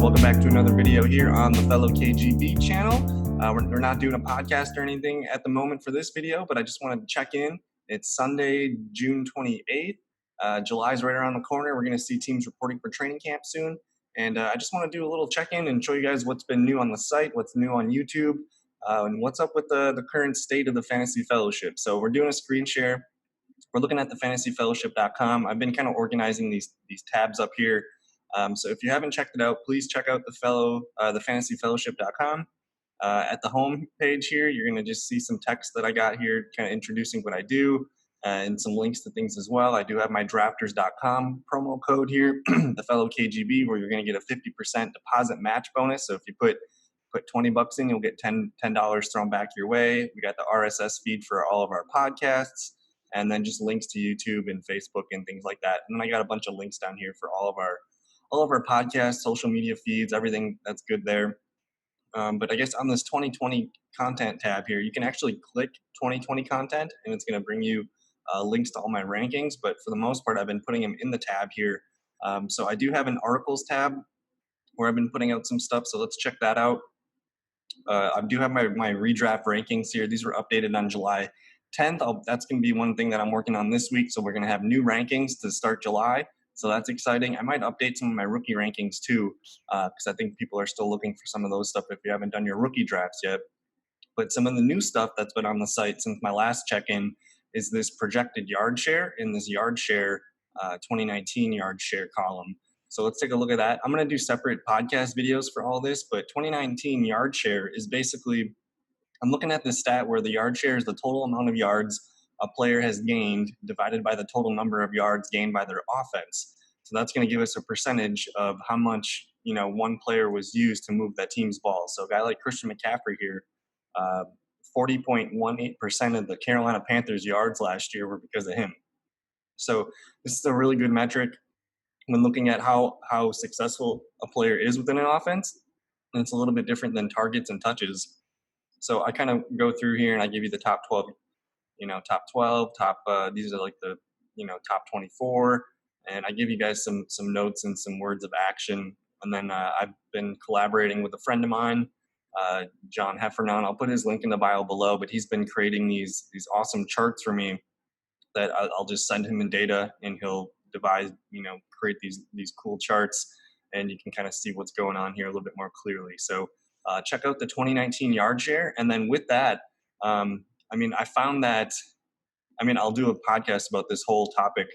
welcome back to another video here on the Fellow KGB channel. We're not doing a podcast or anything at the moment for this video, but I just wanted to check in. It's Sunday, June 28th. July's right around the corner. We're going to see teams reporting for training camp soon. And I just want to do a little check-in and show you guys what's been new on the site, what's new on YouTube, and what's up with the current state of the Fantasy Fellowship. So we're doing a screen share. We're looking at the fantasyfellowship.com. I've been kind of organizing these tabs up here. So if you haven't checked it out, please check out the fantasyfellowship.com. At the home page here, you're going to just see some text that I got here, kind of introducing what I do, and some links to things as well. I do have my drafters.com promo code here, the Fellow KGB, where you're going to get a 50% deposit match bonus. So if you put $20 in, you'll get $10 thrown back your way. We got the RSS feed for all of our podcasts, and then just links to YouTube and Facebook and things like that. And then I got a bunch of links down here for all of our podcasts, social media feeds, everything that's good there. But I guess on this 2020 content tab here, you can actually click 2020 content, and it's going to bring you links to all my rankings. But for the most part, I've been putting them in the tab here. So I do have an articles tab where I've been putting out some stuff. So let's check that out. I do have my redraft rankings here. These were updated on July 10th. That's going to be one thing that I'm working on this week. So we're going to have new rankings to start July. So that's exciting. I might update some of my rookie rankings too, because I think people are still looking for some of those stuff if you haven't done your rookie drafts yet. But some of the new stuff that's been on the site since my last check-in is this projected yard share in this yard share 2019 yard share column. So let's take a look at that. I'm going to do separate podcast videos for all this, but 2019 yard share is basically, I'm looking at this stat where the yard share is the total amount of yards a player has gained divided by the total number of yards gained by their offense. So that's going to give us a percentage of how much, one player was used to move that team's ball. So a guy like Christian McCaffrey here, 40.18% of the Carolina Panthers yards last year were because of him. So this is a really good metric when looking at how successful a player is within an offense. And it's a little bit different than targets and touches. So I kind of go through here and I give you the top 12, these are like the, top 24. And I give you guys some notes and some words of action. And then I've been collaborating with a friend of mine, John Heffernan. I'll put his link in the bio below, but he's been creating these awesome charts for me that I'll just send him in data and he'll devise, create these cool charts, and you can kind of see what's going on here a little bit more clearly. So check out the 2019 yard share. And then with that, I found that, I'll do a podcast about this whole topic.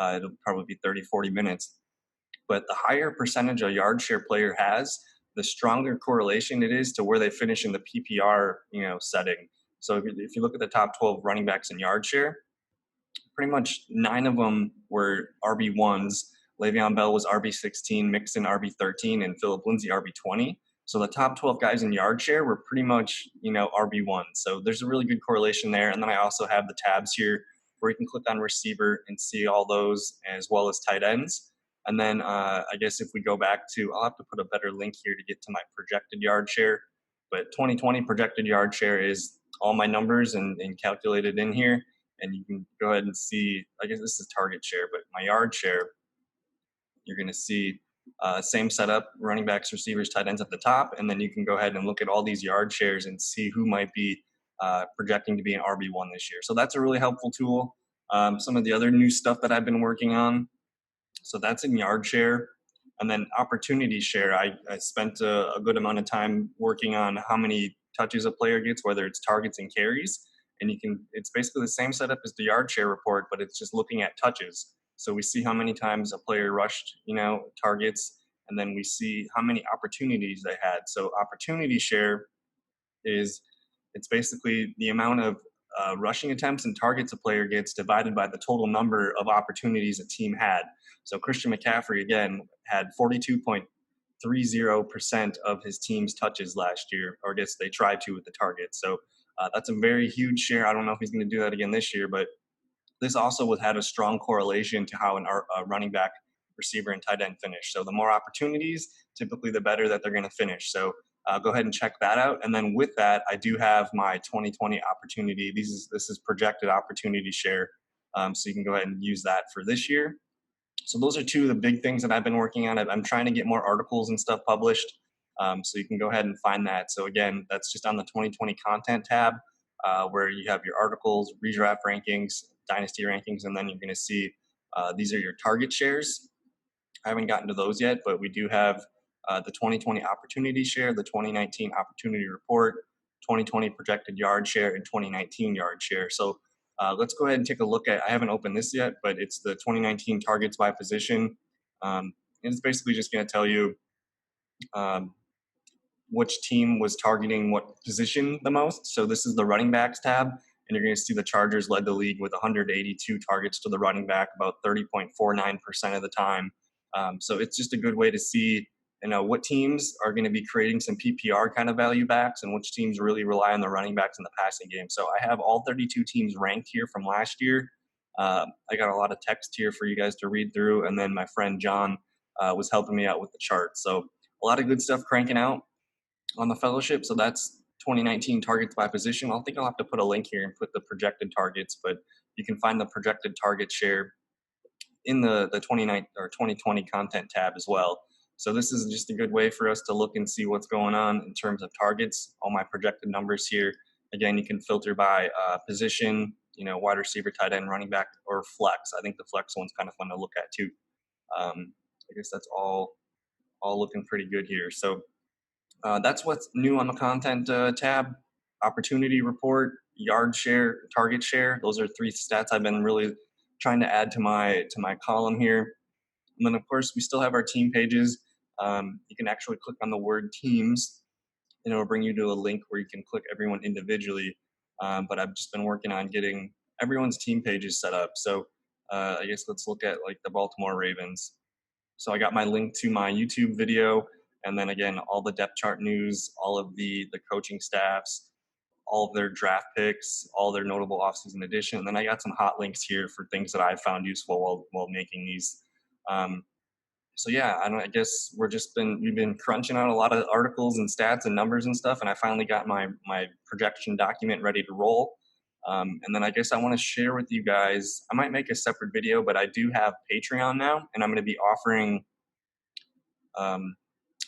It'll probably be 30, 40 minutes. But the higher percentage a yard share player has, the stronger correlation it is to where they finish in the PPR, setting. So if you look at the top 12 running backs in yard share, pretty much 9 of them were RB1s. Le'Veon Bell was RB16, Mixon RB13, and Phillip Lindsay RB20. So the top 12 guys in yard share were pretty much, RB1. So there's a really good correlation there. And then I also have the tabs here where you can click on receiver and see all those, as well as tight ends. And then I guess if we go back to, I'll have to put a better link here to get to my projected yard share. But 2020 projected yard share is all my numbers and calculated in here. And you can go ahead and see, I guess this is target share, but my yard share, you're going to see same setup, running backs, receivers, tight ends at the top. And then you can go ahead and look at all these yard shares and see who might be projecting to be an RB1 this year. So that's a really helpful tool. Some of the other new stuff that I've been working on. So that's in yard share. And then opportunity share. I spent a good amount of time working on how many touches a player gets, whether it's targets and carries. And it's basically the same setup as the yard share report, but it's just looking at touches. So we see how many times a player rushed, targets, and then we see how many opportunities they had. So opportunity share it's basically the amount of rushing attempts and targets a player gets divided by the total number of opportunities a team had. So Christian McCaffrey, again, had 42.30% of his team's touches last year, or I guess they tried to with the target. So that's a very huge share. I don't know if he's going to do that again this year, but this also had a strong correlation to how a running back, receiver, and tight end finish. So the more opportunities, typically the better that they're going to finish. So go ahead and check that out. And then with that, I do have my 2020 opportunity. This is projected opportunity share. So you can go ahead and use that for this year. So those are two of the big things that I've been working on. I'm trying to get more articles and stuff published. So you can go ahead and find that. So again, that's just on the 2020 content tab, where you have your articles, redraft rankings, dynasty rankings, and then you're going to see these are your target shares. I haven't gotten to those yet, but we do have the 2020 opportunity share, the 2019 opportunity report, 2020 projected yard share, and 2019 yard share. So let's go ahead and take a look at, I haven't opened this yet, but it's the 2019 targets by position. And it's basically just going to tell you um, which team was targeting what position the most. So this is the running backs tab, and you're going to see the Chargers led the league with 182 targets to the running back, about 30.49% of the time. So it's just a good way to see, what teams are going to be creating some PPR kind of value backs and which teams really rely on the running backs in the passing game. So I have all 32 teams ranked here from last year. I got a lot of text here for you guys to read through, and then my friend John was helping me out with the chart. So a lot of good stuff cranking out on the fellowship. So that's 2019 targets by position. I think I'll have to put a link here and put the projected targets, but you can find the projected target share in the 29 or 2020 content tab as well. So this is just a good way for us to look and see what's going on in terms of targets. All my projected numbers here. Again, you can filter by position, wide receiver, tight end, running back, or flex. I think the flex one's kind of fun to look at too. I guess that's all looking pretty good here. So that's what's new on the content tab. Opportunity report, yard share, target share. Those are three stats I've been really trying to add to my column here. And then of course we still have our team pages. You can actually click on the word teams, and it'll bring you to a link where you can click everyone individually. But I've just been working on getting everyone's team pages set up. So I guess let's look at like the Baltimore Ravens. So I got my link to my YouTube video, and then again, all the depth chart news, all of the coaching staffs, all of their draft picks, all their notable offseason addition. And then I got some hot links here for things that I found useful while making these. So yeah, I guess we've been crunching out a lot of articles and stats and numbers and stuff, and I finally got my projection document ready to roll. And then I guess I want to share with you guys. I might make a separate video, but I do have Patreon now, and I'm going to be offering a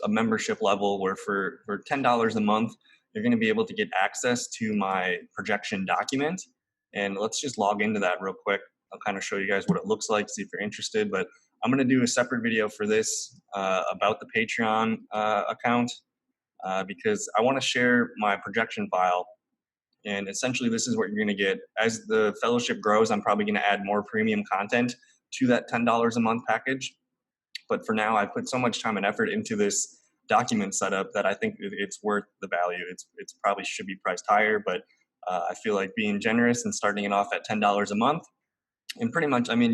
membership level where for $10 a month, you're going to be able to get access to my projection document. And let's just log into that real quick. I'll kind of show you guys what it looks like, see if you're interested. But I'm going to do a separate video for this about the Patreon account because I want to share my projection file. And essentially, this is what you're going to get. As the fellowship grows, I'm probably going to add more premium content to that $10 a month package. But for now, I put so much time and effort into this document setup that I think it's worth the value. It's probably should be priced higher, but I feel like being generous and starting it off at $10 a month. And pretty much, I mean,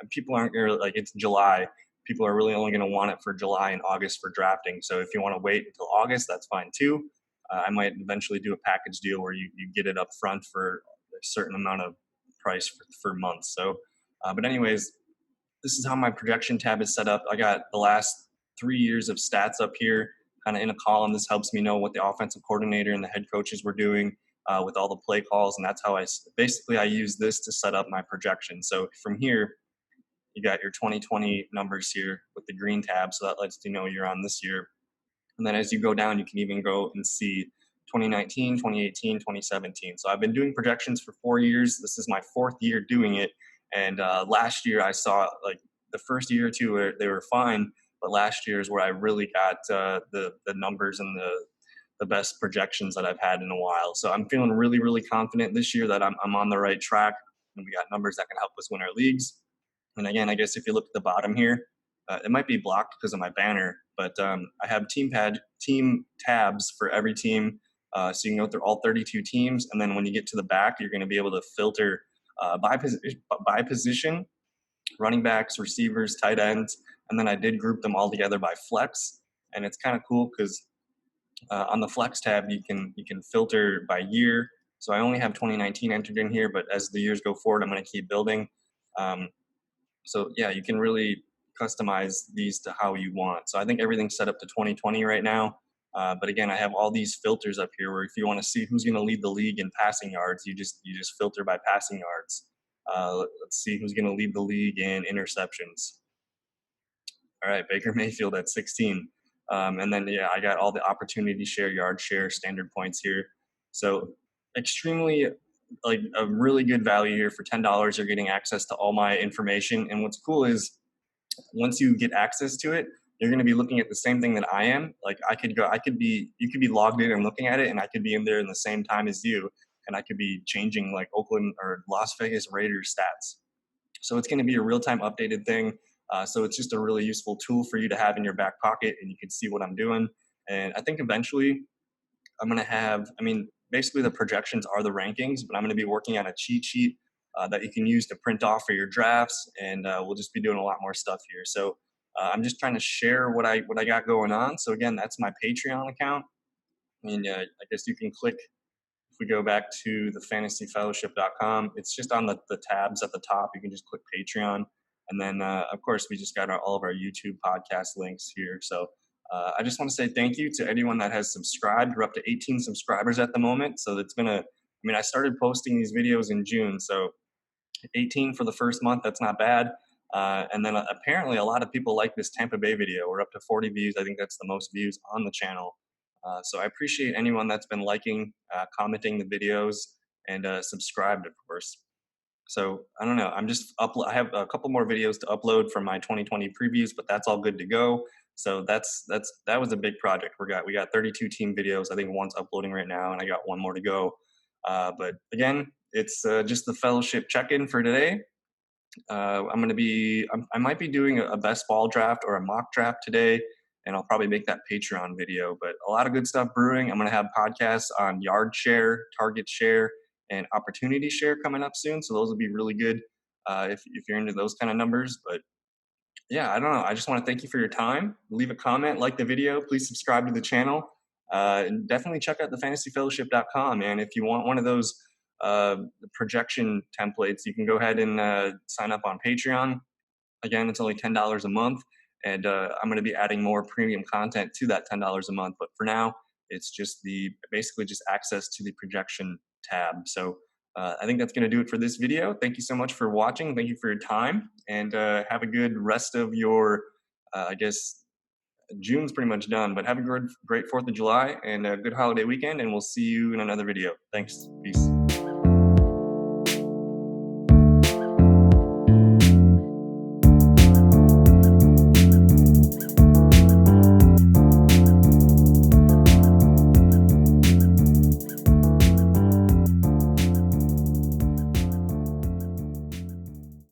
people aren't like, it's July. People are really only going to want it for July and August for drafting. So if you want to wait until August, that's fine too. I might eventually do a package deal where you get it up front for a certain amount of price for months. So, but anyways, this is how my projection tab is set up. I got the last 3 years of stats up here, kind of in a column. This helps me know what the offensive coordinator and the head coaches were doing with all the play calls, and that's how I use this to set up my projection. So from here, you got your 2020 numbers here with the green tab, so that lets you know you're on this year. And then as you go down, you can even go and see 2019, 2018, 2017. So I've been doing projections for 4 years. This is my 4th year doing it. And last year I saw like the first year or two where they were fine, but last year is where I really got the numbers and the best projections that I've had in a while. So I'm feeling really, really confident this year that I'm on the right track, and we got numbers that can help us win our leagues. And again, I guess if you look at the bottom here, it might be blocked because of my banner, but I have team tabs for every team. So you can go through all 32 teams. And then when you get to the back, you're going to be able to filter by position, running backs, receivers, tight ends. And then I did group them all together by flex. And it's kind of cool because on the flex tab, you can filter by year. So I only have 2019 entered in here, but as the years go forward, I'm going to keep building. So yeah, you can really customize these to how you want. So I think everything's set up to 2020 right now. But again, I have all these filters up here where if you want to see who's going to lead the league in passing yards, you just filter by passing yards. Let's see who's going to lead the league in interceptions. All right, Baker Mayfield at 16. And then, yeah, I got all the opportunity share, yard share, standard points here. So extremely like a really good value here for $10. You're getting access to all my information. And what's cool is once you get access to it, you're going to be looking at the same thing that I am. Like you could be logged in and looking at it, and I could be in there in the same time as you, and I could be changing like Oakland or Las Vegas Raiders stats. So it's going to be a real time updated thing. So it's just a really useful tool for you to have in your back pocket, and you can see what I'm doing. And I think eventually I'm going to have, I mean, basically the projections are the rankings, but I'm going to be working on a cheat sheet that you can use to print off for your drafts, and we'll just be doing a lot more stuff here. So I'm just trying to share what I got going on. So again, that's my Patreon account. I mean, I guess you can click if we go back to the fantasyfellowship.com, it's just on the tabs at the top. You can just click Patreon. And then, of course, we just got all of our YouTube podcast links here. So I just want to say thank you to anyone that has subscribed. We're up to 18 subscribers at the moment. So it's been I mean, I started posting these videos in June. So 18 for the first month, that's not bad. And then apparently a lot of people like this Tampa Bay video. We're up to 40 views. I think that's the most views on the channel. So I appreciate anyone that's been liking, commenting the videos, and subscribed, of course. So I don't know. I have a couple more videos to upload from my 2020 previews, but that's all good to go. So that was a big project. We got 32 team videos. I think one's uploading right now, and I got one more to go. But again, it's just the fellowship check-in for today. I might be doing a best ball draft or a mock draft today, and I'll probably make that Patreon video. But a lot of good stuff brewing. I'm going to have podcasts on yard share, target share, and opportunity share coming up soon. So those will be really good if you're into those kind of numbers. But yeah, I don't know. I just want to thank you for your time. Leave a comment, like the video, please subscribe to the channel, and definitely check out the fantasyfellowship.com. And if you want one of those projection templates, you can go ahead and sign up on Patreon. Again, it's only $10 a month, and I'm going to be adding more premium content to that $10 a month. But for now, it's just basically just access to the projection tab. So I think that's going to do it for this video. Thank you so much for watching. Thank you for your time, and have a good rest of your, I guess, June's pretty much done, but have a great 4th of July and a good holiday weekend, and we'll see you in another video. Thanks. Peace.